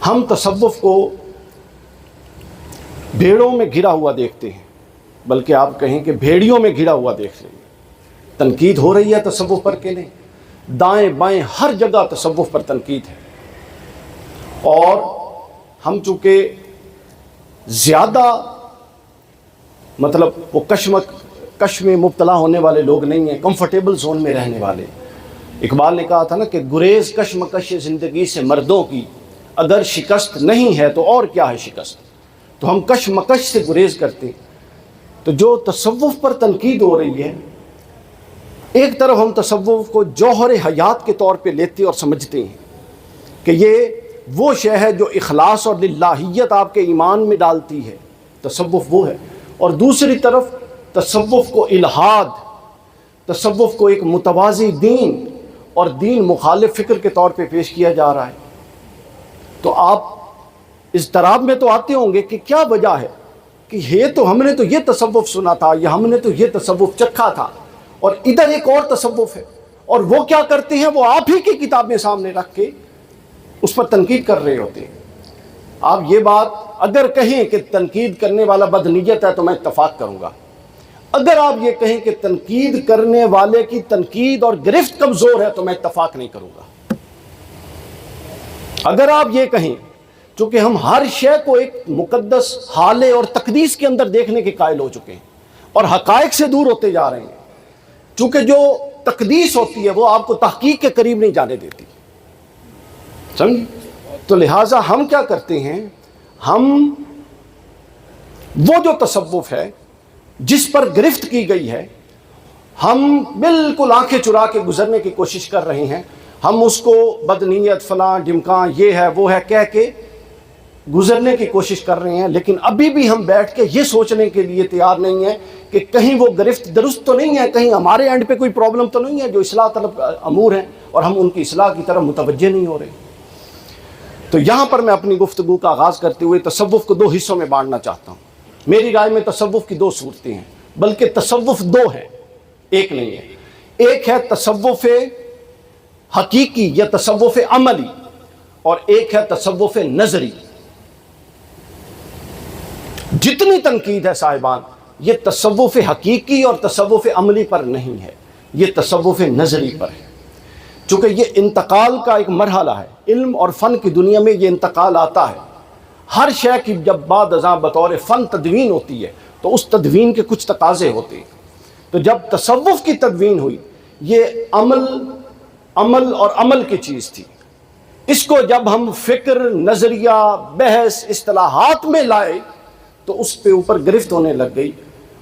ہم تصوف کو بھیڑوں میں گھرا ہوا دیکھتے ہیں، بلکہ آپ کہیں کہ بھیڑیوں میں گھرا ہوا دیکھ رہے ہیں۔ تنقید ہو رہی ہے تصوف پر کہ نہیں؟ دائیں بائیں ہر جگہ تصوف پر تنقید ہے، اور ہم چونکہ زیادہ وہ کش میں مبتلا ہونے والے لوگ نہیں ہیں، کمفرٹیبل زون میں رہنے والے۔ اقبال نے کہا تھا نا کہ گریز کشمکش زندگی سے مردوں کی، اگر شکست نہیں ہے تو اور کیا ہے شکست؟ تو ہم کشمکش سے گریز کرتے ہیں۔ تو جو تصوف پر تنقید ہو رہی ہے، ایک طرف ہم تصوف کو جوہر حیات کے طور پہ لیتے اور سمجھتے ہیں کہ یہ وہ شے ہے جو اخلاص اور للہیت آپ کے ایمان میں ڈالتی ہے، تصوف وہ ہے۔ اور دوسری طرف تصوف کو الہاد، تصوف کو ایک متوازی دین اور دین مخالف فکر کے طور پہ پیش کیا جا رہا ہے۔ تو آپ اضطراب میں تو آتے ہوں گے کہ کیا وجہ ہے کہ ہم نے تو یہ تصوف سنا تھا، یا ہم نے تو یہ تصوف چکھا تھا، اور ادھر ایک اور تصوف ہے، اور وہ کیا کرتے ہیں؟ وہ آپ ہی کی کتابیں سامنے رکھ کے اس پر تنقید کر رہے ہوتے ہیں۔ آپ یہ بات اگر کہیں کہ تنقید کرنے والا بدنیت ہے تو میں اتفاق کروں گا، اگر آپ یہ کہیں کہ تنقید کرنے والے کی تنقید اور گرفت کمزور ہے تو میں اتفاق نہیں کروں گا۔ اگر آپ یہ کہیں، چونکہ ہم ہر شے کو ایک مقدس حالے اور تقدیس کے اندر دیکھنے کے قائل ہو چکے ہیں اور حقائق سے دور ہوتے جا رہے ہیں، چونکہ جو تقدیس ہوتی ہے وہ آپ کو تحقیق کے قریب نہیں جانے دیتی، سمجھ؟ تو لہٰذا ہم کیا کرتے ہیں؟ ہم وہ جو تصوف ہے جس پر گرفت کی گئی ہے، ہم بالکل آنکھیں چرا کے گزرنے کی کوشش کر رہے ہیں۔ ہم اس کو بدنیت، فلاں ڈمکاں، یہ ہے وہ ہے کہہ کے گزرنے کی کوشش کر رہے ہیں، لیکن ابھی بھی ہم بیٹھ کے یہ سوچنے کے لیے تیار نہیں ہیں کہ کہیں وہ گرفت درست تو نہیں ہے، کہیں ہمارے اینڈ پہ کوئی پرابلم تو نہیں ہے جو اصلاح طلب امور ہیں اور ہم ان کی اصلاح کی طرف متوجہ نہیں ہو رہے۔ تو یہاں پر میں اپنی گفتگو کا آغاز کرتے ہوئے تصوف کو دو حصوں میں بانٹنا چاہتا ہوں۔ میری رائے میں تصوف کی دو صورتیں ہیں، بلکہ تصوف دو ہیں، ایک نہیں ہے۔ ایک ہے تصوف حقیقی یا تصوف عملی، اور ایک ہے تصوف نظری۔ جتنی تنقید ہے صاحبان، یہ تصوف حقیقی اور تصوف عملی پر نہیں ہے، یہ تصوف نظری پر ہے۔ چونکہ یہ انتقال کا ایک مرحلہ ہے، علم اور فن کی دنیا میں یہ انتقال آتا ہے۔ ہر شے کی جب بعد ازاں بطور فن تدوین ہوتی ہے تو اس تدوین کے کچھ تقاضے ہوتے ہیں۔ تو جب تصوف کی تدوین ہوئی، یہ عمل اور عمل کی چیز تھی۔ اس کو جب ہم فکر، نظریہ، بحث، اصطلاحات میں لائے تو اس پہ اوپر گرفت ہونے لگ گئی،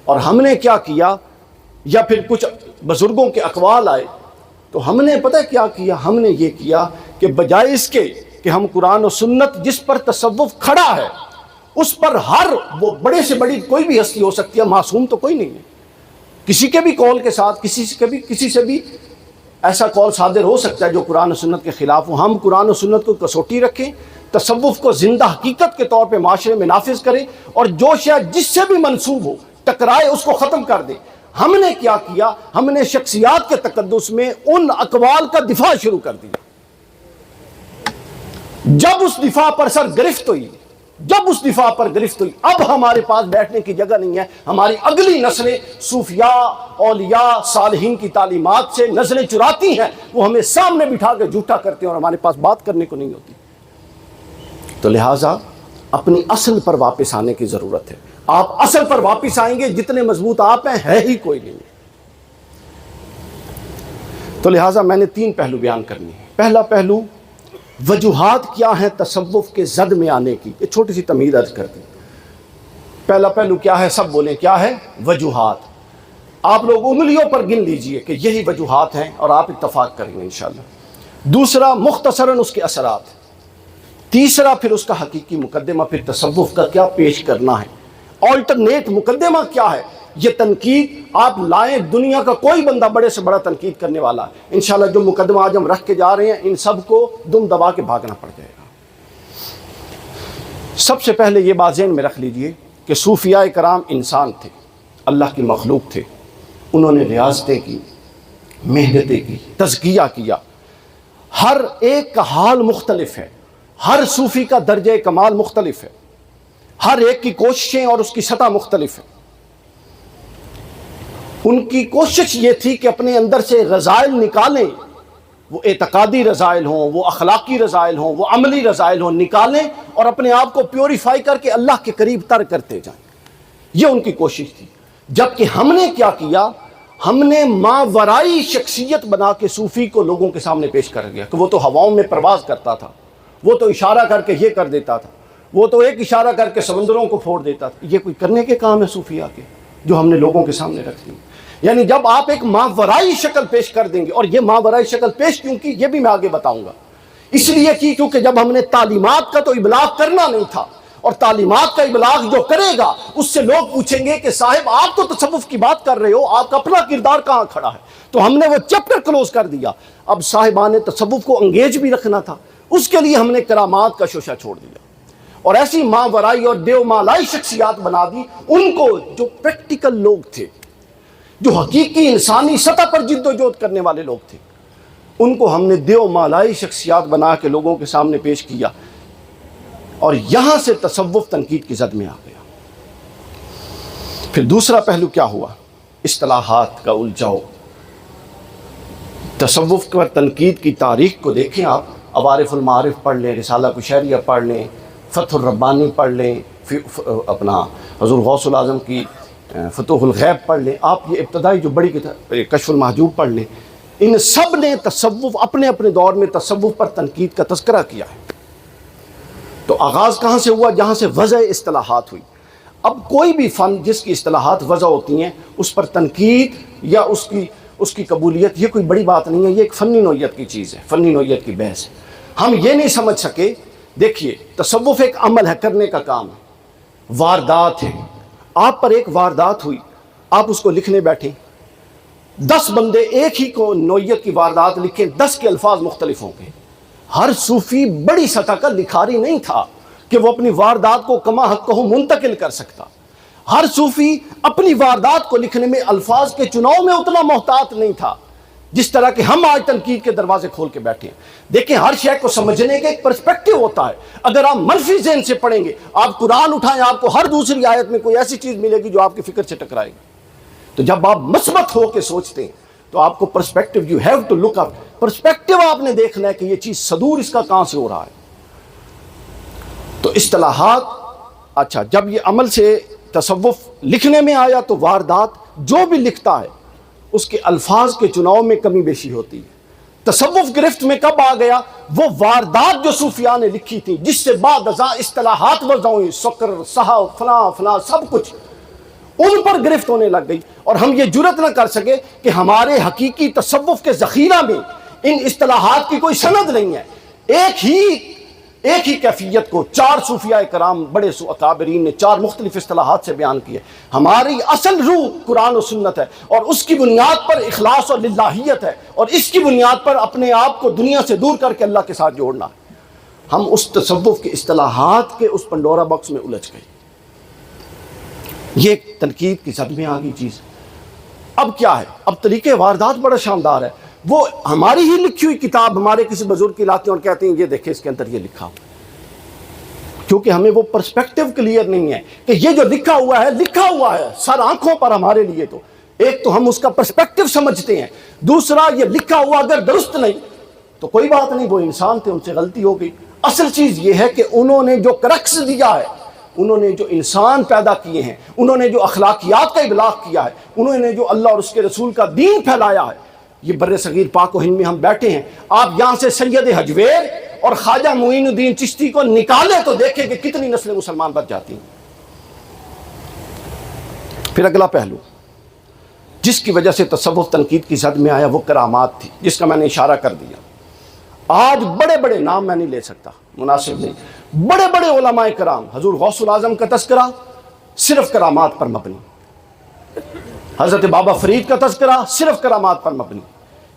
اور ہم نے کیا کیا، یا پھر کچھ بزرگوں کے اقوال آئے تو ہم نے پتہ کیا کیا؟ ہم نے یہ کیا کہ بجائے اس کے کہ ہم قرآن و سنت جس پر تصوف کھڑا ہے اس پر ہر وہ بڑے سے بڑی کوئی بھی ہستی ہو سکتی ہے، معصوم تو کوئی نہیں ہے، کسی کے بھی قول کے ساتھ کسی سے بھی ایسا قول صادر ہو سکتا ہے جو قرآن و سنت کے خلاف ہو۔ ہم قرآن و سنت کو کسوٹی رکھیں، تصوف کو زندہ حقیقت کے طور پہ معاشرے میں نافذ کریں، اور جو شے جس سے بھی منسوب ہو ٹکرائے اس کو ختم کر دیں۔ ہم نے کیا کیا؟ ہم نے شخصیات کے تقدس میں ان اقوال کا دفاع شروع کر دیا۔ جب اس دفاع پر سر گرفت ہوئی، اب ہمارے پاس بیٹھنے کی جگہ نہیں ہے۔ ہماری اگلی نسلیں صوفیاء، اولیاء، صالحین کی تعلیمات سے نظریں چراتی ہیں، وہ ہمیں سامنے بٹھا کے جھوٹا کرتے ہیں اور ہمارے پاس بات کرنے کو نہیں ہوتی۔ تو لہٰذا اپنی اصل پر واپس آنے کی ضرورت ہے۔ آپ اصل پر واپس آئیں گے، جتنے مضبوط آپ ہیں ہے ہی کوئی نہیں۔ تو لہٰذا میں نے 3 پہلو بیان کرنے ہیں۔ پہلا پہلو، وجوہات کیا ہیں تصوف کے زد میں آنے کی، یہ چھوٹی سی تمہید عرض کر دیں۔ پہلا پہلو کیا ہے؟ سب بولیں کیا ہے؟ وجوہات۔ آپ لوگ انگلیوں پر گن لیجئے کہ یہی وجوہات ہیں اور آپ اتفاق کریں گے انشاءاللہ۔ دوسرا، مختصراً اس کے اثرات۔ تیسرا، پھر اس کا حقیقی مقدمہ، پھر تصوف کا کیا پیش کرنا ہے، آلٹرنیٹ مقدمہ کیا ہے۔ یہ تنقید آپ لائیں، دنیا کا کوئی بندہ بڑے سے بڑا تنقید کرنے والا ہے۔ انشاءاللہ جو مقدمہ آج ہم رکھ کے جا رہے ہیں ان سب کو دم دبا کے بھاگنا پڑ جائے گا۔ سب سے پہلے یہ بات ذہن میں رکھ لیجئے کہ صوفیاء کرام انسان تھے، اللہ کی مخلوق تھے، انہوں نے ریاضتیں کی، محنتیں کی، تزکیہ کیا۔ ہر ایک کا حال مختلف ہے، ہر صوفی کا درجہ کمال مختلف ہے، ہر ایک کی کوششیں اور اس کی سطح مختلف ہے۔ ان کی کوشش یہ تھی کہ اپنے اندر سے رذائل نکالیں، وہ اعتقادی رذائل ہوں، وہ اخلاقی رذائل ہوں، وہ عملی رذائل ہوں، نکالیں اور اپنے آپ کو پیوریفائی کر کے اللہ کے قریب تر کرتے جائیں۔ یہ ان کی کوشش تھی۔ جبکہ ہم نے کیا کیا، ہم نے ماورائی شخصیت بنا کے صوفی کو لوگوں کے سامنے پیش کر دیا کہ وہ تو ہواؤں میں پرواز کرتا تھا، وہ تو اشارہ کر کے یہ کر دیتا تھا، وہ تو ایک اشارہ کر کے سمندروں کو پھوڑ دیتا تھا۔ یہ کوئی کرنے کے کام ہے صوفیاء کے جو ہم نے لوگوں کے سامنے رکھ دی؟ یعنی جب آپ ایک ماورائی شکل پیش کر دیں گے، اور یہ ماورائی شکل پیش کیوں کی یہ بھی میں آگے بتاؤں گا۔ اس لیے کی کیونکہ جب ہم نے تعلیمات کا تو ابلاغ کرنا نہیں تھا، اور تعلیمات کا ابلاغ جو کرے گا اس سے لوگ پوچھیں گے کہ صاحب آپ تو تصوف کی بات کر رہے ہو، آپ کا اپنا کردار کہاں کھڑا ہے؟ تو ہم نے وہ چیپٹر کلوز کر دیا۔ اب صاحبان تصوف کو انگیج بھی رکھنا تھا، اس کے لیے ہم نے کرامات کا شوشہ چھوڑ دیا اور ایسی ماورائی اور دیو مالائی شخصیات بنا دی۔ ان کو جو پریکٹیکل لوگ تھے، جو حقیقی انسانی سطح پر جد و جہد کرنے والے لوگ تھے، ان کو ہم نے دیو مالائی شخصیات بنا کے لوگوں کے سامنے پیش کیا، اور یہاں سے تصوف تنقید کی زد میں آ گیا۔ پھر دوسرا پہلو کیا ہوا؟ اصطلاحات کا الجھاؤ۔ تصوف پر تنقید کی تاریخ کو دیکھیں آپ، عوارف المعارف پڑھ لیں، رسالہ کشیریہ پڑھ لیں، فتح الربانی پڑھ لیں، اپنا حضور غوث العظم کی فتوح الغیب پڑھ لیں، آپ یہ ابتدائی جو بڑی کتاب کشف المحجوب پڑھ لیں۔ ان سب نے تصوف اپنے اپنے دور میں تصوف پر تنقید کا تذکرہ کیا ہے۔ تو آغاز کہاں سے ہوا؟ جہاں سے وضع اصطلاحات ہوئی۔ اب کوئی بھی فن جس کی اصطلاحات وضع ہوتی ہیں، اس پر تنقید یا اس کی قبولیت یہ کوئی بڑی بات نہیں ہے، یہ ایک فنی نوعیت کی چیز ہے، فنی نوعیت کی بحث ہے۔ ہم یہ نہیں سمجھ سکے، دیکھیے تصوف ایک عمل ہے، کرنے کا کام ہے، واردات ہے۔ آپ پر ایک واردات ہوئی، آپ اس کو لکھنے بیٹھیں، 10 بندے ایک ہی کو نوعیت کی واردات لکھیں، 10 کے الفاظ مختلف ہوں گے۔ ہر صوفی بڑی سطح کا لکھاری نہیں تھا کہ وہ اپنی واردات کو کما حق کو منتقل کر سکتا۔ ہر صوفی اپنی واردات کو لکھنے میں الفاظ کے چناؤ میں اتنا محتاط نہیں تھا جس طرح کہ ہم آج تنقید کے دروازے کھول کے بیٹھے ہیں۔ دیکھیں، ہر شے کو سمجھنے کا ایک پرسپیکٹیو ہوتا ہے۔ اگر آپ منفی ذہن سے پڑھیں گے، آپ قرآن اٹھائیں، آپ کو ہر دوسری آیت میں کوئی ایسی چیز ملے گی جو آپ کی فکر سے ٹکرائے گی۔ تو جب آپ مثبت ہو کے سوچتے ہیں تو آپ کو perspective, you have to look up, perspective آپ نے دیکھنا ہے کہ یہ چیز صدور اس کا کہاں سے ہو رہا ہے۔ تو اصطلاحات، اچھا جب یہ عمل سے تصوف لکھنے میں آیا تو واردات جو بھی لکھتا ہے اس کے الفاظ کے چناؤ میں کمی بیشی ہوتی ہے۔ تصوف گرفت میں کب آ گیا؟ وہ واردات جو صوفیاء نے لکھی تھی، جس سے بعد ازاں اصطلاحات وضع ہوئی، سکر، صحف، فلاں فلاں سب کچھ ان پر گرفت ہونے لگ گئی، اور ہم یہ جرت نہ کر سکے کہ ہمارے حقیقی تصوف کے ذخیرہ میں ان اصطلاحات کی کوئی سند نہیں ہے۔ ایک ہی کیفیت کو 4 صوفیاء کرام بڑے اکابرین نے 4 مختلف اصطلاحات سے بیان کیے۔ ہماری اصل روح قرآن و سنت ہے، اور اس کی بنیاد پر اخلاص اور للہیت ہے، اور اس کی بنیاد پر اپنے آپ کو دنیا سے دور کر کے اللہ کے ساتھ جوڑنا ہے۔ ہم اس تصوف کے اصطلاحات کے اس پنڈورا باکس میں الجھ گئے۔ یہ ایک تنقید کی زد میں آ گئی چیز۔ اب کیا ہے؟ اب طریقے واردات بڑا شاندار ہے۔ وہ ہماری ہی لکھی ہوئی کتاب ہمارے کسی بزرگ کی لاتے ہیں اور کہتے ہیں یہ دیکھیں اس کے اندر یہ لکھا ہوا، کیونکہ ہمیں وہ پرسپیکٹیو کلیئر نہیں ہے کہ یہ جو لکھا ہوا ہے سر آنکھوں پر ہمارے لیے۔ تو ایک تو ہم اس کا پرسپیکٹیو سمجھتے ہیں، دوسرا یہ لکھا ہوا اگر درست نہیں تو کوئی بات نہیں، وہ انسان تھے، ان سے غلطی ہو گئی۔ اصل چیز یہ ہے کہ انہوں نے جو کرکس دیا ہے، انہوں نے جو انسان پیدا کیے ہیں، انہوں نے جو اخلاقیات کا ابلاغ کیا ہے، انہوں نے جو اللہ اور اس کے رسول کا دین پھیلایا ہے، یہ بر صغیر پاک و ہند میں ہم بیٹھے ہیں۔ آپ یہاں سے سید حجویر اور خواجہ معین الدین چشتی کو نکالے تو دیکھیں کہ کتنی نسلیں مسلمان بچ جاتی ہیں۔ پھر اگلا پہلو جس کی وجہ سے تصوف تنقید کی زد میں آیا وہ کرامات تھی، جس کا میں نے اشارہ کر دیا۔ آج بڑے بڑے نام میں نہیں لے سکتا، مناسب نہیں، بڑے بڑے علماء کرام، حضور غوث العظم کا تذکرہ صرف کرامات پر مبنی، حضرت بابا فرید کا تذکرہ صرف کرامات پر مبنی،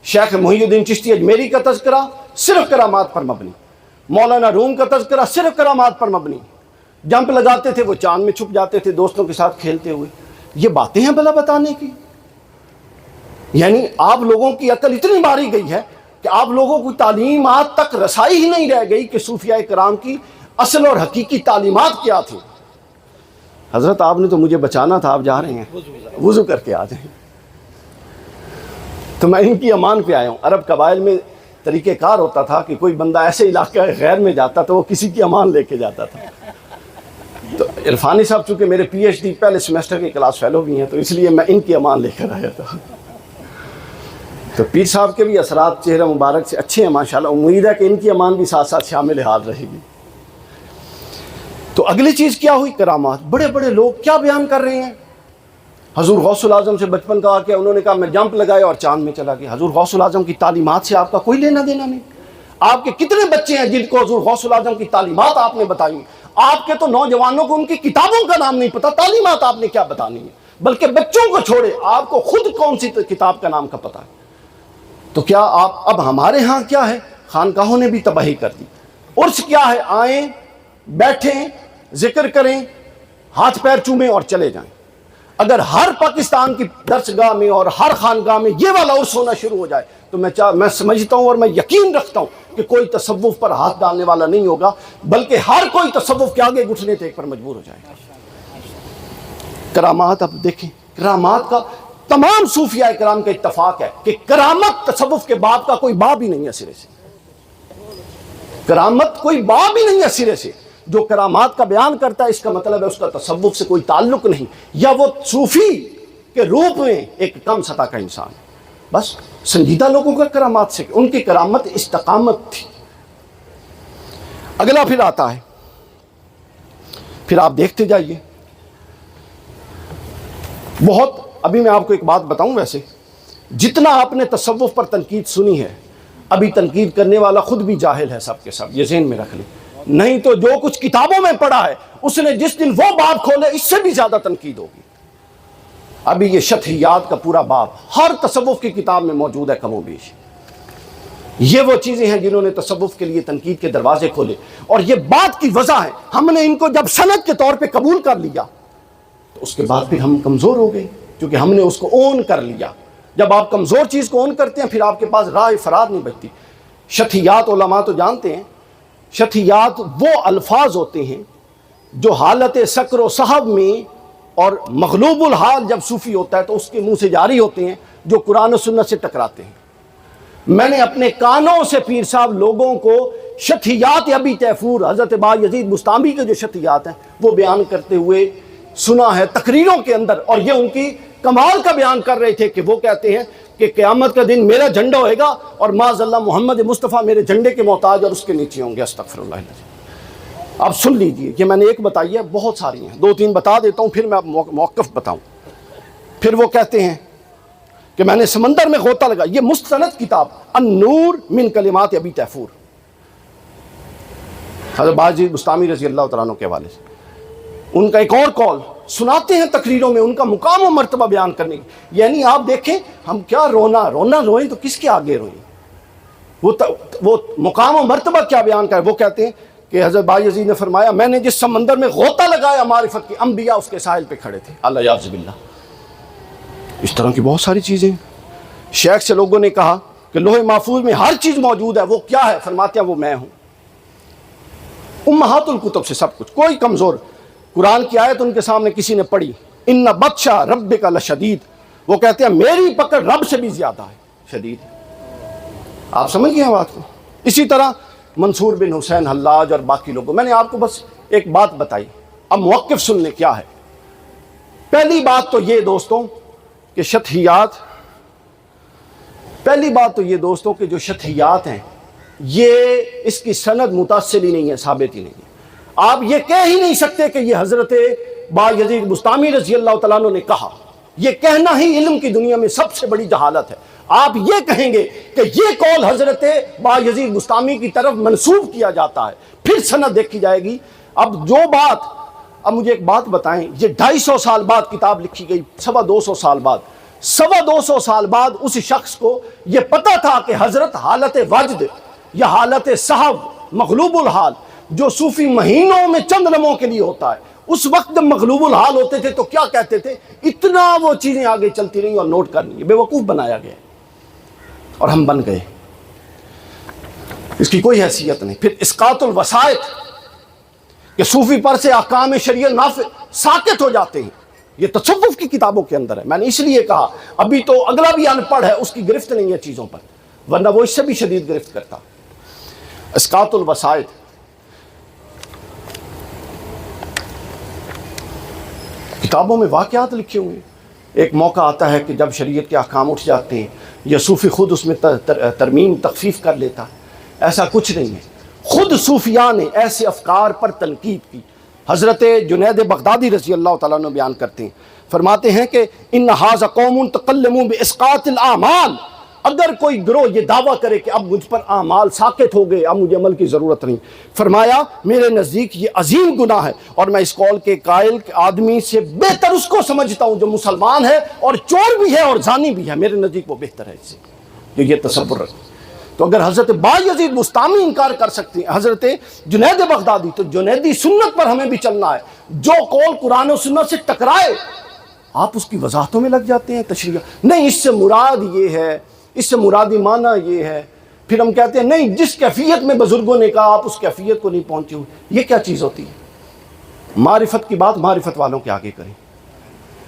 شیخ محی الدین چشتی اجمیری کا تذکرہ صرف کرامات پر مبنی، مولانا روم کا تذکرہ صرف کرامات پر مبنی۔ جمپ لگاتے تھے، وہ چاند میں چھپ جاتے تھے دوستوں کے ساتھ کھیلتے ہوئے۔ یہ باتیں ہیں بھلا بتانے کی؟ یعنی آپ لوگوں کی عقل اتنی ماری گئی ہے کہ آپ لوگوں کو تعلیمات تک رسائی ہی نہیں رہ گئی کہ صوفیاء کرام کی اصل اور حقیقی تعلیمات کیا تھی. حضرت آپ نے تو مجھے بچانا تھا، آپ جا رہے ہیں، وضو کر کے آ جائیں. تو میں ان کی امان پہ آیا ہوں. عرب قبائل میں طریقہ کار ہوتا تھا کہ کوئی بندہ ایسے علاقہ غیر میں جاتا تو وہ کسی کی امان لے کے جاتا تھا. تو عرفانی صاحب چونکہ میرے پی ایچ ڈی پہلے سیمسٹر کے کلاس فیلو بھی ہیں، تو اس لیے میں ان کی امان لے کر آیا تھا. تو پیر صاحب کے بھی اثرات چہرہ مبارک سے اچھے ہیں ماشاءاللہ. امید ہے کہ ان کی امان بھی ساتھ ساتھ شامل حال رہے گی. تو اگلی چیز کیا ہوئی؟ کرامات. بڑے بڑے لوگ کیا بیان کر رہے ہیں. حضور غوث العظم سے بچپن کا واقعہ، انہوں نے کہا میں جمپ لگایا اور چاند میں چلا گیا. حضور غوث العظم کی تعلیمات سے آپ کا کوئی لینا دینا نہیں. آپ کے کتنے بچے ہیں جن کو حضور غوث العظم کی تعلیمات آپ نے بتائی؟ آپ کے تو نوجوانوں کو ان کی کتابوں کا نام نہیں پتا، تعلیمات آپ نے کیا بتانی ہے. بلکہ بچوں کو چھوڑے، آپ کو خود کون سی کتاب کا نام کا پتا ہے. تو کیا آپ اب ہمارے ہاں کیا ہے، خانقاہوں نے بھی تباہی کر دی. عرس کیا ہے، آئیں بیٹھیں ذکر کریں ہاتھ پیر چومیں اور چلے جائیں. اگر ہر پاکستان کی درسگاہ میں اور ہر خانقاہ میں یہ والا عرس ہونا شروع ہو جائے تو میں سمجھتا ہوں اور میں یقین رکھتا ہوں کہ کوئی تصوف پر ہاتھ ڈالنے والا نہیں ہوگا، بلکہ ہر کوئی تصوف کے آگے گھٹنے ٹیک پر مجبور ہو جائے گا. کرامات اب دیکھیں، کرامات کا تمام صوفیاء کرام کا اتفاق ہے کہ کرامت تصوف کے باب کا کوئی باب ہی نہیں ہے سرے سے. کرامت کوئی باب ہی نہیں ہے سرے سے. جو کرامات کا بیان کرتا ہے اس کا مطلب ہے اس کا تصوف سے کوئی تعلق نہیں، یا وہ صوفی کے روپ میں ایک کم سطح کا انسان ہے. بس سنجیدہ لوگوں کا کرامات سے، ان کی کرامت استقامت تھی. اگلا پھر آتا ہے، پھر آپ دیکھتے جائیے بہت. ابھی میں آپ کو ایک بات بتاؤں، ویسے جتنا آپ نے تصوف پر تنقید سنی ہے، ابھی تنقید کرنے والا خود بھی جاہل ہے سب کے سب، یہ ذہن میں رکھ لیں. نہیں تو جو کچھ کتابوں میں پڑھا ہے اس نے جس دن وہ باب کھولے اس سے بھی زیادہ تنقید ہوگی. ابھی یہ شطحیات کا پورا باب ہر تصوف کی کتاب میں موجود ہے کم و بیش. یہ وہ چیزیں ہیں جنہوں نے تصوف کے لیے تنقید کے دروازے کھولے. اور یہ بات کی وجہ ہے، ہم نے ان کو جب سند کے طور پہ قبول کر لیا تو اس کے بعد پھر ہم کمزور ہو گئے، کیونکہ ہم نے اس کو اون کر لیا. جب آپ کمزور چیز کو اون کرتے ہیں پھر آپ کے پاس راہ فرار نہیں بچتی. شطحیات علماء تو جانتے ہیں، شطحیات وہ الفاظ ہوتے ہیں جو حالت سکر و صحب میں اور مغلوب الحال جب صوفی ہوتا ہے تو اس کے منہ سے جاری ہوتے ہیں، جو قرآن و سنت سے ٹکراتے ہیں. میں نے اپنے کانوں سے پیر صاحب لوگوں کو شطحیات ابی تیفور حضرت بایزید بستامی کے جو شطحیات ہیں وہ بیان کرتے ہوئے سنا ہے تقریروں کے اندر. اور یہ ان کی کمال کا بیان کر رہے تھے کہ وہ کہتے ہیں کہ قیامت کا دن میرا جھنڈا ہوئے گا اور معاذ اللہ محمد مصطفیٰ میرے جھنڈے کے محتاج اور اس کے نیچے ہوں گے. استغفر اللہ العظیم. اب سن لیجئے، یہ میں نے ایک بتائی ہے، بہت ساری ہیں، 2-3 بتا دیتا ہوں پھر میں موقف بتاؤں. پھر وہ کہتے ہیں کہ میں نے سمندر میں غوطہ لگا. یہ مستند کتاب النور من کلمات ابی تیفور حضرت بایزید بستامی رضی اللہ تعالیٰ عنہ کے حوالے سے. ان کا ایک اور قول سناتے ہیں تقریروں میں ان کا مقام و مرتبہ بیان کرنے کی. یعنی آپ دیکھیں ہم کیا رونا روئیں تو کس کے آگے روئیں. وہ مقام و مرتبہ کیا بیان کر. وہ کہتے ہیں کہ حضرت بایزید نے فرمایا میں نے جس سمندر میں غوطہ لگایا معرفت کی، انبیاء اس کے ساحل پہ کھڑے تھے. اللہ یعوذ باللہ. اس طرح کی بہت ساری چیزیں. شیخ سے لوگوں نے کہا کہ لوح محفوظ میں ہر چیز موجود ہے، وہ کیا ہے؟ فرماتے ہیں وہ میں ہوں. امہات الکتب سے سب کچھ. کوئی کمزور قرآن کی آیت ان کے سامنے کسی نے پڑھی، ان بطش ربک لشدید، وہ کہتے ہیں میری پکڑ رب سے بھی زیادہ ہے، شدید. آپ سمجھ گئے ہیں بات کو. اسی طرح منصور بن حسین حلاج اور باقی لوگوں. میں نے آپ کو بس ایک بات بتائی. اب موقف سن لیں کیا ہے. پہلی بات تو یہ دوستوں کہ پہلی بات تو یہ دوستوں کہ جو شطحیات ہیں یہ اس کی سند متصل ہی نہیں ہے، ثابت ہی نہیں ہے. آپ یہ کہہ ہی نہیں سکتے کہ یہ حضرت بایزید بستامی رضی اللہ تعالیٰ عنہ نے کہا. یہ کہنا ہی علم کی دنیا میں سب سے بڑی جہالت ہے. آپ یہ کہیں گے کہ یہ قول حضرت بایزید بستامی کی طرف منسوب کیا جاتا ہے، پھر سند دیکھی جائے گی. اب مجھے ایک بات بتائیں، یہ 250 سال بعد کتاب لکھی گئی، 250 سال بعد. 250 سال بعد اس شخص کو یہ پتا تھا کہ حضرت حالت وجد یا حالت صحب مغلوب الحال جو صوفی مہینوں میں چند لمحوں کے لیے ہوتا ہے، اس وقت جب مغلوب الحال ہوتے تھے تو کیا کہتے تھے؟ اتنا وہ چیزیں آگے چلتی رہیں اور نوٹ کرنی. بے وقوف بنایا گیا اور ہم بن گئے. اس کی کوئی حیثیت نہیں۔ پھر اسقاط الوسائط کہ صوفی پر سے احکام شریعت نافذ ساقط ہو جاتے ہیں، یہ تصوف کی کتابوں کے اندر ہے۔ میں نے اس لیے کہا ابھی تو اگلا بھی ان پڑھ ہے، اس کی گرفت نہیں ہے چیزوں پر، ورنہ وہ اس سے بھی شدید گرفت کرتا۔ اسقاط الوسائط، کتابوں میں واقعات لکھے ہوئے ہیں۔ ایک موقع آتا ہے کہ جب شریعت کے احکام اٹھ جاتے ہیں یا صوفی خود اس میں ترمیم تخفیف کر لیتا ہے، ایسا کچھ نہیں ہے۔ خود صوفیاء نے ایسے افکار پر تنقید کی۔ حضرت جنید بغدادی رضی اللہ تعالیٰ عنہ بیان کرتے ہیں، فرماتے ہیں کہ ان ھذا قوم تکلموا باسقاط الاعمال، اگر کوئی گروہ یہ دعویٰ کرے کہ اب مجھ پر اعمال ساقط ہو گئے، اب مجھے عمل کی ضرورت نہیں، فرمایا میرے نزدیک یہ عظیم گناہ ہے، اور میں اس قول کے قائل آدمی سے بہتر اس کو سمجھتا ہوں جو مسلمان ہے اور چور بھی ہے اور زانی بھی ہے، میرے نزدیک وہ بہتر ہے اس سے جو یہ تصور رکھے۔ تو اگر حضرت بایزید بستامی انکار کر سکتے ہیں، حضرت جنید بغدادی، تو جنیدی سنت پر ہمیں بھی چلنا ہے۔ جو قول قرآن و سنت سے ٹکرائے آپ اس کی وضاحتوں میں لگ جاتے ہیں، تشریح نہیں، اس سے مراد یہ ہے، اس سے مرادی معنی یہ ہے، پھر ہم کہتے ہیں نہیں جس کیفیت میں بزرگوں نے کہا آپ اس کیفیت کو نہیں پہنچے ہوئے۔ یہ کیا چیز ہوتی ہے؟ معرفت کی بات معرفت والوں کے آگے کریں،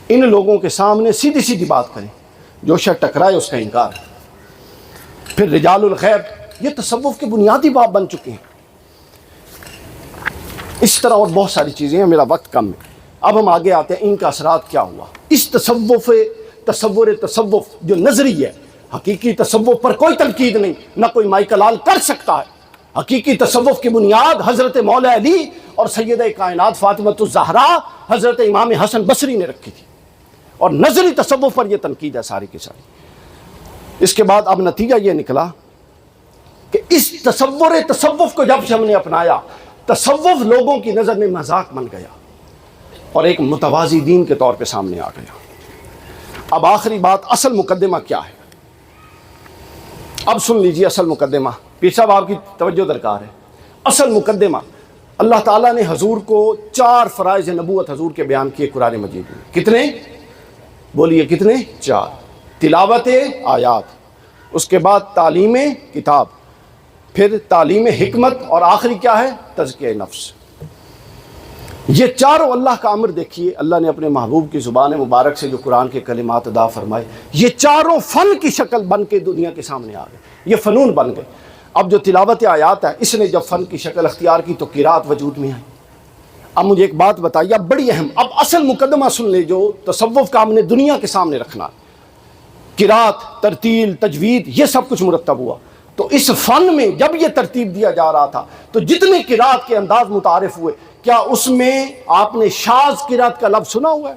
ان لوگوں کے سامنے سیدھی سیدھی بات کریں، جو شے ٹکرائے اس کا انکار ہے۔ پھر رجال الغیب، یہ تصوف کے بنیادی باب بن چکے ہیں۔ اس طرح اور بہت ساری چیزیں ہیں، میرا وقت کم ہے۔ اب ہم آگے آتے ہیں ان کا اثرات کیا ہوا۔ اس تصوف جو نظری ہے، حقیقی تصوف پر کوئی تنقید نہیں، نہ کوئی مائیکل کر سکتا ہے۔ حقیقی تصوف کی بنیاد حضرت مولا علی اور سیدہ کائنات فاطمۃ الزہرا حضرت امام حسن بصری نے رکھی تھی، اور نظری تصوف پر یہ تنقید ہے ساری کی ساری۔ اس کے بعد اب نتیجہ یہ نکلا کہ اس تصوف کو جب سے ہم نے اپنایا، تصوف لوگوں کی نظر میں مذاق بن گیا اور ایک متوازی دین کے طور پہ سامنے آ گیا۔ اب آخری بات، اصل مقدمہ کیا ہے؟ اب سن لیجیے اصل مقدمہ، پیر صاحب آپ کی توجہ درکار ہے۔ اصل مقدمہ، اللہ تعالیٰ نے حضور کو 4 فرائض نبوت حضور کے بیان کیے قرآن مجید میں۔ کتنے؟ بولیے کتنے؟ 4۔ تلاوت آیات، اس کے بعد تعلیم کتاب، پھر تعلیم حکمت، اور آخری کیا ہے؟ تزکیہ نفس۔ یہ چاروں اللہ کا امر دیکھیے، اللہ نے اپنے محبوب کی زبان مبارک سے جو قرآن کے کلمات ادا فرمائے، یہ چاروں فن کی شکل بن کے دنیا کے سامنے آ گئے، یہ فنون بن گئے۔ اب جو تلاوت آیات ہے، اس نے جب فن کی شکل اختیار کی تو قرات وجود میں آئی۔ اب مجھے ایک بات بتائیے، اب بڑی اہم، اب اصل مقدمہ سن لے جو تصوف کا ہم نے دنیا کے سامنے رکھنا۔ قرات، ترتیل، تجوید، یہ سب کچھ مرتب ہوا۔ تو اس فن میں جب یہ ترتیب دیا جا رہا تھا تو جتنے قرات کے انداز متعارف ہوئے، کیا اس میں آپ نے شاذ قرات کا لفظ سنا ہوا ہے؟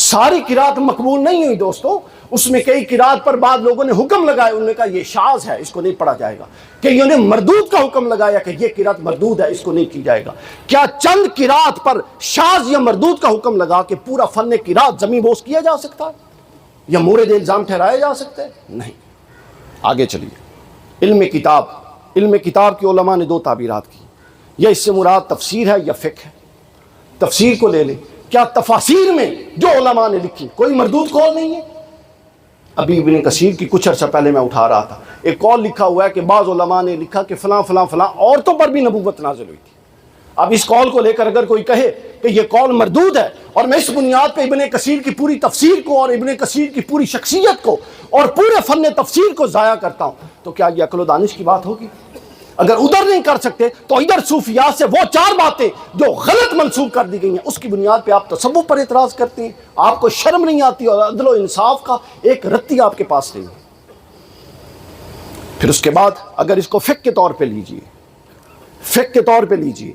ساری قرات مقبول نہیں ہوئی دوستو، اس میں کئی قرات پر بعض لوگوں نے حکم لگائے، انہوں نے کہا یہ شاذ ہے، اس کو نہیں پڑھا جائے گا۔ کئیوں نے مردود کا حکم لگایا کہ یہ قرات مردود ہے، اس کو نہیں کی جائے گا۔ کیا چند قرات پر شاذ یا مردود کا حکم لگا کہ پورا فن قرات زمین بوس کیا جا سکتا ہے یا مورد الزام ٹھہرایا جا سکتا ہے؟ نہیں۔ آگے چلیے، علم کتاب کی علماء نے 2 تعبیرات کی، یا اس سے مراد تفسیر ہے یا فقہ ہے۔ تفسیر کو لے لیں، کیا تفاسیر میں جو علماء نے لکھی کوئی مردود قول نہیں ہے؟ ابھی ابن کثیر کی کچھ عرصہ پہلے میں اٹھا رہا تھا، ایک قول لکھا ہوا ہے کہ بعض علماء نے لکھا کہ فلاں فلاں فلاں عورتوں پر بھی نبوت نازل ہوئی تھی۔ اب اس قول کو لے کر اگر کوئی کہے کہ یہ قول مردود ہے، اور میں اس بنیاد پہ ابن کثیر کی پوری تفسیر کو اور ابن کثیر کی پوری شخصیت کو اور پورے فن تفسیر کو ضائع کرتا ہوں، تو کیا یہ عقل و دانش کی بات ہوگی؟ اگر ادھر نہیں کر سکتے تو ادھر صوفیاء سے وہ 4 باتیں جو غلط منسوب کر دی گئی ہیں اس کی بنیاد پہ آپ تصوف پر اعتراض کرتے ہیں۔ آپ کو شرم نہیں آتی، اور عدل و انصاف کا ایک رتی آپ کے پاس نہیں ہے۔ پھر اس کے بعد اگر اس کو فقہ کے طور پہ لیجئے، فقہ کے طور پہ لیجئے،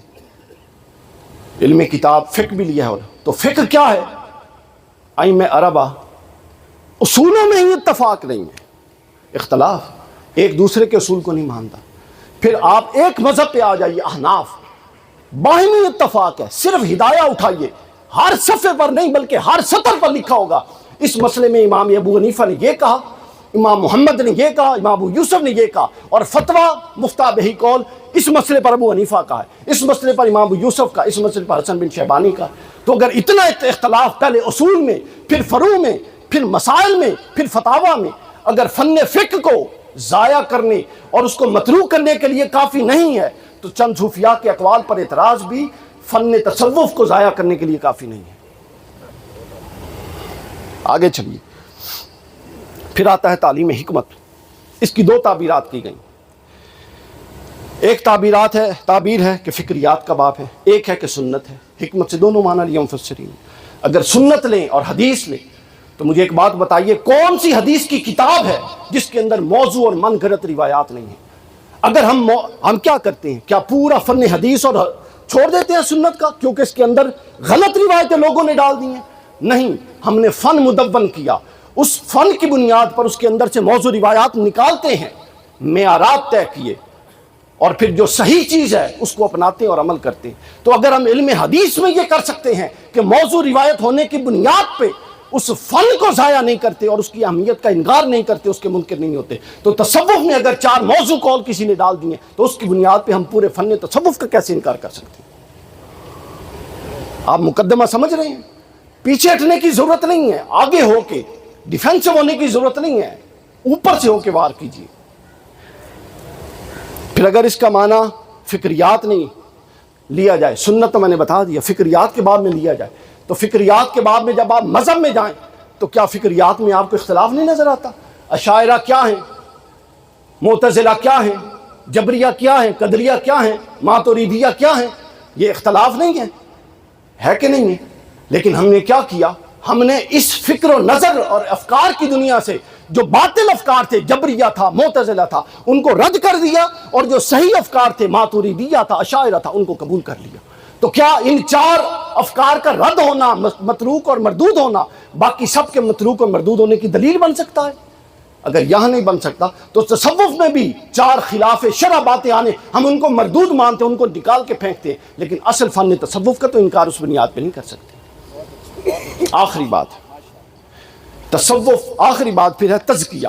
علم کتاب فقہ بھی لیا ہے، تو فقہ کیا ہے؟ ائمہ اربعہ اصولوں میں ہی اتفاق نہیں ہے، اختلاف، ایک دوسرے کے اصول کو نہیں مانتا۔ پھر آپ ایک مذہب پہ آ جائیے، احناف، باہمی اتفاق ہے، صرف ہدایہ اٹھائیے، ہر صفحے پر نہیں بلکہ ہر سطر پر لکھا ہوگا اس مسئلے میں امام ابو حنیفہ نے یہ کہا، امام محمد نے یہ کہا، امام ابو یوسف نے یہ کہا، اور فتویٰ مفتیٰ بہی قول اس مسئلے پر ابو حنیفہ کا ہے، اس مسئلے پر امام ابو یوسف کا، اس مسئلے پر حسن بن شیبانی کا۔ تو اگر اتنا اختلاف پہلے اصول میں، پھر فروع میں، پھر مسائل میں، پھر فتاویٰ میں، اگر فن فقہ کو ضائع کرنے اور اس کو متروک کرنے کے لیے کافی نہیں ہے تو چند صوفیاء کے اقوال پر اعتراض بھی فن تصوف کو ضائع کرنے کے لیے کافی نہیں ہے۔ آگے چلیے، پھر آتا ہے تعلیم حکمت۔ اس کی دو تعبیرات کی گئیں۔ ایک تعبیر ہے کہ فکریات کا باب ہے، ایک ہے کہ سنت ہے۔ حکمت سے دونوں معنی لیا مفسرین۔ اگر سنت لیں اور حدیث لیں تو مجھے ایک بات بتائیے، کون سی حدیث کی کتاب ہے جس کے اندر موضوع اور من گھڑت روایات نہیں ہیں؟ اگر ہم کیا کرتے ہیں، کیا پورا فن حدیث اور چھوڑ دیتے ہیں سنت کا کیونکہ اس کے اندر غلط روایتیں لوگوں نے ڈال دی ہیں؟ نہیں، ہم نے فن مدون کیا، اس فن کی بنیاد پر اس کے اندر سے موضوع روایات نکالتے ہیں، معیارات طے کیے، اور پھر جو صحیح چیز ہے اس کو اپناتے ہیں اور عمل کرتے ہیں۔ تو اگر ہم علم حدیث میں یہ کر سکتے ہیں کہ موضوع روایت ہونے کی بنیاد پہ اس فن کو ضائع نہیں کرتے اور اس کی اہمیت کا انکار نہیں کرتے، اس کے منکر نہیں ہوتے، تو تصوف میں اگر 4 موضوع قول کسی نے ڈال دیے تو اس کی بنیاد پہ ہم پورے فن تصوف کا کیسے انکار کر سکتے ہیں؟ آپ مقدمہ سمجھ رہے ہیں؟ پیچھے ہٹنے کی ضرورت نہیں ہے، آگے ہو کے ڈیفینسو ہونے کی ضرورت نہیں ہے، اوپر سے ہو کے وار کیجیے۔ پھر اگر اس کا معنی فکریات نہیں لیا جائے، سنت تو میں نے بتا دیا، فکریات کے باب میں لیا جائے، تو فکریات کے باب میں جب آپ مذہب میں جائیں تو کیا فکریات میں آپ کو اختلاف نہیں نظر آتا؟ اشاعرہ کیا ہیں، معتزلہ کیا ہیں، جبریہ کیا ہیں، قدریہ کیا ہیں، ماتریدیہ کیا ہیں؟ یہ اختلاف نہیں ہے کہ نہیں ہے؟ لیکن ہم نے کیا کیا؟ ہم نے اس فکر و نظر اور افکار کی دنیا سے جو باطل افکار تھے، جبریہ تھا، معتزلہ تھا، ان کو رد کر دیا، اور جو صحیح افکار تھے، ماتریدیہ تھا، اشاعرہ تھا، ان کو قبول کر لیا۔ تو کیا ان 4 افکار کا رد ہونا، متروک اور مردود ہونا، باقی سب کے متروک اور مردود ہونے کی دلیل بن سکتا ہے؟ اگر یہاں نہیں بن سکتا تو تصوف میں بھی 4 خلاف شرع باتیں آنے، ہم ان کو مردود مانتے ہیں، ان کو نکال کے پھینکتے ہیں، لیکن اصل فن تصوف کا تو انکار اس بنیاد پہ نہیں کر سکتے۔ آخری بات تصوف، آخری بات پھر ہے تزکیہ۔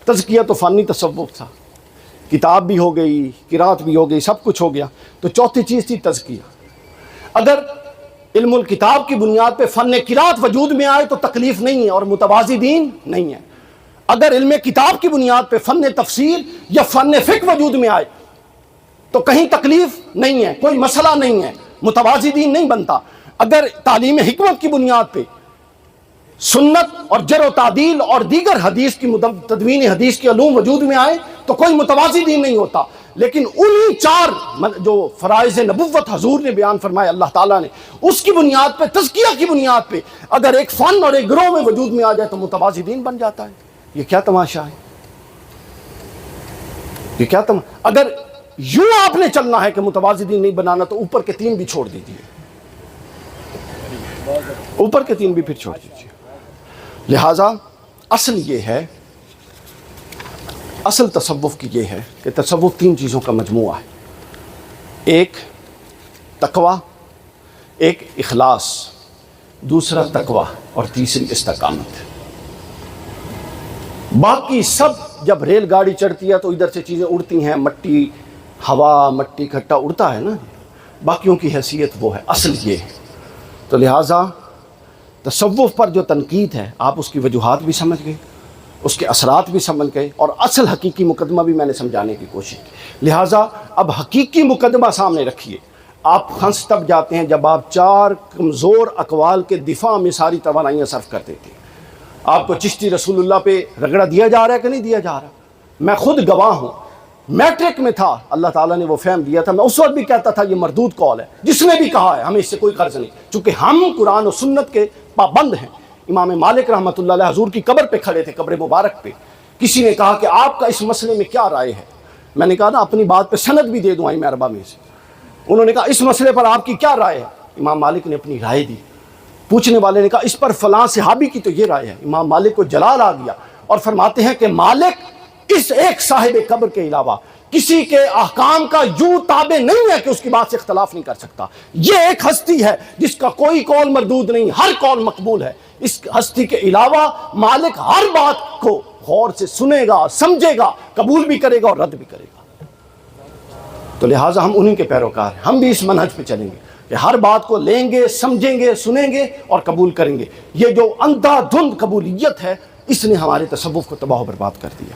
تزکیہ تو فانی تصوف تھا، کتاب بھی ہو گئی، قرات بھی ہو گئی، سب کچھ ہو گیا، تو چوتھی چیز تھی تزکیہ۔ اگر علم الکتاب کی بنیاد پہ فن قرات وجود میں آئے تو تکلیف نہیں ہے اور متوازی دین نہیں ہے۔ اگر علم کتاب کی بنیاد پہ فن تفسیر یا فن فقہ وجود میں آئے تو کہیں تکلیف نہیں ہے، کوئی مسئلہ نہیں ہے، متوازی دین نہیں بنتا۔ اگر تعلیم حکمت کی بنیاد پہ سنت اور جرح و تعدیل اور دیگر حدیث کی تدوین حدیث کے علوم وجود میں آئے تو کوئی متوازی دین نہیں ہوتا۔ لیکن انہی 4 جو فرائض نبوت حضور نے بیان فرمائے اللہ تعالیٰ نے، اس کی بنیاد پہ، تزکیہ کی بنیاد پہ اگر ایک فن اور ایک گروہ میں وجود میں آ جائے تو متوازی دین بن جاتا ہے۔ یہ کیا تماشا ہے؟ یہ کیا اگر یوں آپ نے چلنا ہے کہ متوازی دین نہیں بنانا تو اوپر کے 3 بھی چھوڑ دیجیے، اوپر کے 3 بھی پھر چھوڑ دیجیے۔ لہذا اصل یہ ہے، اصل تصوف کی یہ ہے کہ تصوف 3 چیزوں کا مجموعہ ہے۔ ایک تقوی، ایک اخلاص، دوسرا تقوی اور تیسری استقامت۔ باقی سب جب ریل گاڑی چڑھتی ہے تو ادھر سے چیزیں اڑتی ہیں، مٹی، ہوا، مٹی کھٹا اڑتا ہے نا، باقیوں کی حیثیت وہ ہے، اصل یہ ہے۔ تو لہٰذا تصوف پر جو تنقید ہے آپ اس کی وجوہات بھی سمجھ گئے، اس کے اثرات بھی سمجھ گئے، اور اصل حقیقی مقدمہ بھی میں نے سمجھانے کی کوشش کی۔ لہٰذا اب حقیقی مقدمہ سامنے رکھیے۔ آپ پھنس تب جاتے ہیں جب آپ 4 کمزور اقوال کے دفاع میں ساری توانائیاں صرف کر دیتے ہیں۔ آپ کو چشتی رسول اللہ پہ رگڑا دیا جا رہا ہے کہ نہیں دیا جا رہا؟ میں خود گواہ ہوں، میٹرک میں تھا، اللہ تعالیٰ نے وہ فہم دیا تھا، میں اس وقت بھی کہتا تھا یہ مردود قول ہے، جس نے بھی کہا ہے ہمیں اس سے کوئی قرض نہیں، چونکہ ہم قرآن و سنت کے پابند ہیں۔ امام مالک رحمۃ اللہ علیہ حضور کی قبر پہ کھڑے تھے، قبر مبارک پہ، کسی نے کہا کہ آپ کا اس مسئلے میں کیا رائے ہے؟ میں نے کہا نا اپنی بات پہ سند بھی دے دوں آئمہ اربعہ میں سے۔ انہوں نے کہا اس مسئلے پر آپ کی کیا رائے ہے؟ امام مالک نے اپنی رائے دی۔ پوچھنے والے نے کہا اس پر فلاں صحابی کی تو یہ رائے ہے۔ امام مالک کو جلال آ گیا اور فرماتے ہیں کہ مالک اس ایک صاحب قبر کے علاوہ کسی کے احکام کا یوں تابع نہیں ہے کہ اس کی بات سے اختلاف نہیں کر سکتا۔ یہ ایک ہستی ہے جس کا کوئی قول مردود نہیں، ہر قول مقبول ہے۔ اس ہستی کے علاوہ مالک ہر بات کو غور سے سنے گا، سمجھے گا، قبول بھی کرے گا اور رد بھی کرے گا۔ تو لہٰذا ہم انہی کے پیروکار ہیں، ہم بھی اس منہج پہ چلیں گے کہ ہر بات کو لیں گے، سمجھیں گے، سنیں گے اور قبول کریں گے۔ یہ جو اندھا دھند قبولیت ہے اس نے ہمارے تصوف کو تباہ و برباد کر دیا۔